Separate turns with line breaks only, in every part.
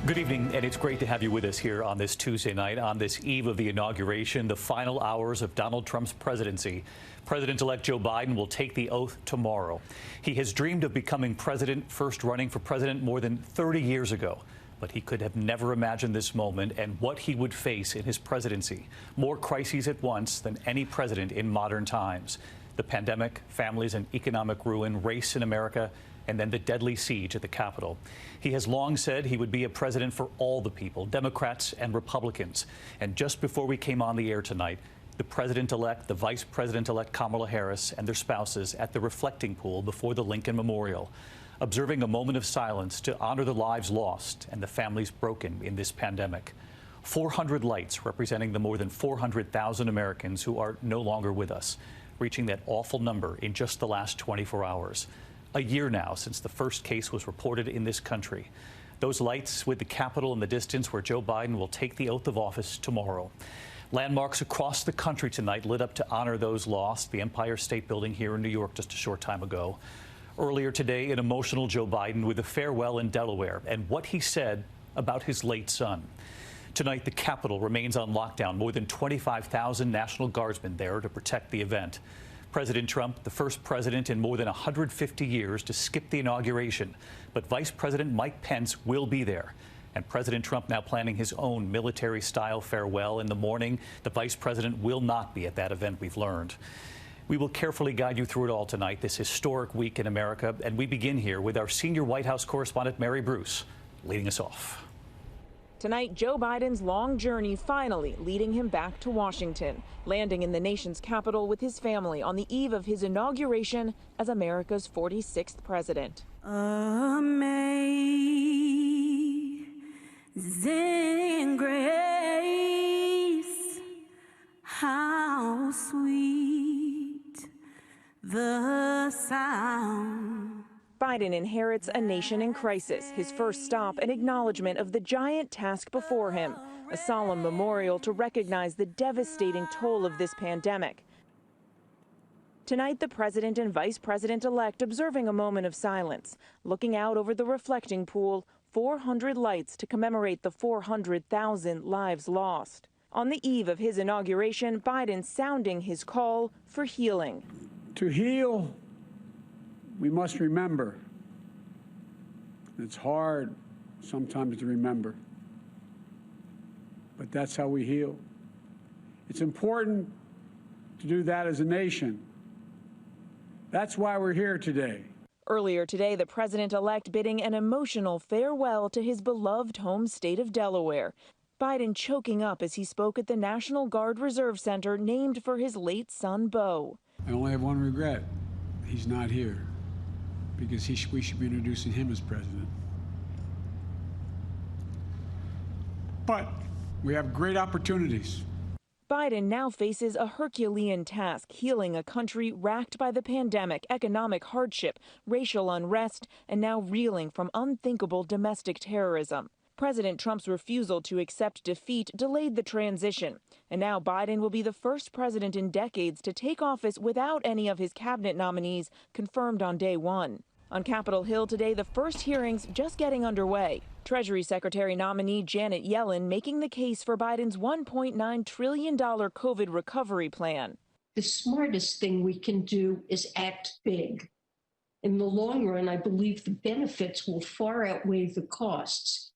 Good evening, and it's great to have you with us here on this Tuesday night, on this eve of the inauguration, the final hours of Donald Trump's presidency. President-elect Joe Biden will take the oath tomorrow. He has dreamed of becoming president, first running for president more than 30 years ago. But he could have never imagined this moment and what he would face in his presidency. More crises at once than any president in modern times. The pandemic, families and economic ruin, race in America, and then the deadly siege at the Capitol. He has long said he would be a president for all the people, Democrats and Republicans. And just before we came on the air tonight, the president-elect, the vice president-elect Kamala Harris and their spouses at the reflecting pool before the Lincoln Memorial, observing a moment of silence to honor the lives lost and the families broken in this pandemic. 400 lights representing the more than 400,000 Americans who are no longer with us, reaching that awful number in just the last 24 hours. A year now since the first case was reported in this country. Those lights with the Capitol in the distance where Joe Biden will take the oath of office tomorrow. Landmarks across the country tonight lit up to honor those lost. The Empire State Building here in New York just a short time ago. Earlier today, an emotional Joe Biden with a farewell in Delaware and what he said about his late son. Tonight, the Capitol remains on lockdown. More than 25,000 National Guardsmen there to protect the event. President Trump, the first president in more than 150 years to skip the inauguration. But Vice President Mike Pence will be there. And President Trump now planning his own military-style farewell in the morning. The vice president will not be at that event, we've learned. We will carefully guide you through it all tonight, this historic week in America. And we begin here with our senior White House correspondent, Mary Bruce, leading us off.
Tonight, Joe Biden's long journey finally leading him back to Washington, landing in the nation's capital with his family on the eve of his inauguration as America's 46th president.
Amazing grace, how sweet the sound.
Biden inherits a nation in crisis. His first stop, an acknowledgement of the giant task before him, a solemn memorial to recognize the devastating toll of this pandemic. Tonight, the president and vice president-elect observing a moment of silence, looking out over the reflecting pool, 400 lights to commemorate the 400,000 lives lost. On the eve of his inauguration, Biden sounding his call for healing.
To heal, we must remember. It's hard sometimes to remember, but that's how we heal. It's important to do that as a nation. That's why we're here today.
Earlier today, the president-elect bidding an emotional farewell to his beloved home state of Delaware. Biden choking up as he spoke at the National Guard Reserve Center named for his late son, Beau.
I only have one regret. He's not here, because we should be introducing him as president. But we have great opportunities.
Biden now faces a Herculean task, healing a country racked by the pandemic, economic hardship, racial unrest, and now reeling from unthinkable domestic terrorism. President Trump's refusal to accept defeat delayed the transition, and now Biden will be the first president in decades to take office without any of his cabinet nominees confirmed on day one. On Capitol Hill today, the first hearings just getting underway. Treasury Secretary nominee Janet Yellen making the case for Biden's $1.9 trillion COVID recovery plan.
The smartest thing we can do is act big. In the long run, I believe the benefits will far outweigh the costs,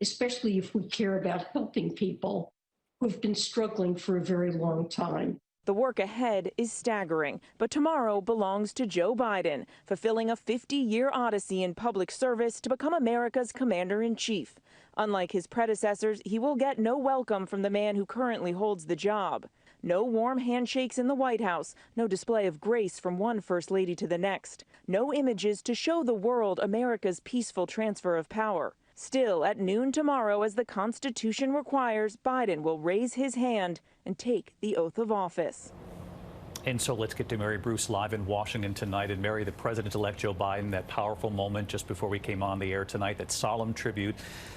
especially if we care about helping people who've been struggling for a very long time.
The work ahead is staggering, but tomorrow belongs to Joe Biden, fulfilling a 50-year odyssey in public service to become America's commander-in-chief. Unlike his predecessors, he will get no welcome from the man who currently holds the job. No warm handshakes in the White House, no display of grace from one first lady to the next, no images to show the world America's peaceful transfer of power. Still, at noon tomorrow, as the Constitution requires, Biden will raise his hand and take the oath of office.
And so let's get to Mary Bruce live in Washington tonight. And Mary, the president-elect Joe Biden, that powerful moment just before we came on the air tonight, that solemn tribute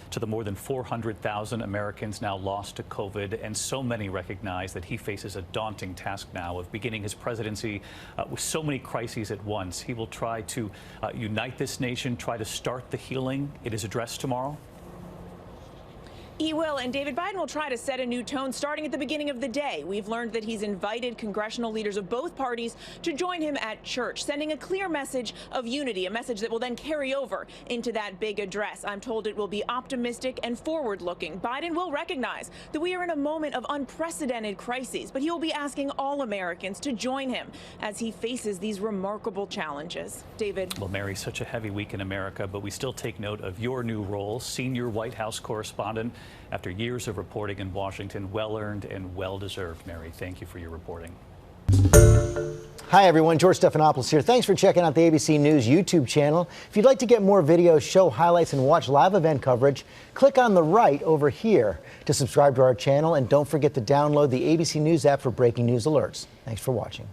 to the more than 400,000 Americans now lost to COVID. And so many recognize that he faces a daunting task now of beginning his presidency with so many crises at once. He will try to unite this nation, try to start the healing. It is addressed tomorrow.
He will, and David Biden will try to set a new tone starting at the beginning of the day. We've learned that he's invited congressional leaders of both parties to join him at church, sending a clear message of unity, a message that will then carry over into that big address. I'm told it will be optimistic and forward-looking. Biden will recognize that we are in a moment of unprecedented crises, but he will be asking all Americans to join him as he faces these remarkable challenges. David.
Well, Mary, such a heavy week in America, but we still take note of your new role, senior White House correspondent. After years of reporting in Washington, well-earned and well-deserved, Mary. Thank you for your reporting.
Hi, everyone. George Stephanopoulos here. Thanks for checking out the ABC News YouTube channel. If you'd like to get more videos, show highlights, and watch live event coverage, click on the right over here to subscribe to our channel. And don't forget to download the ABC News app for breaking news alerts. Thanks for watching.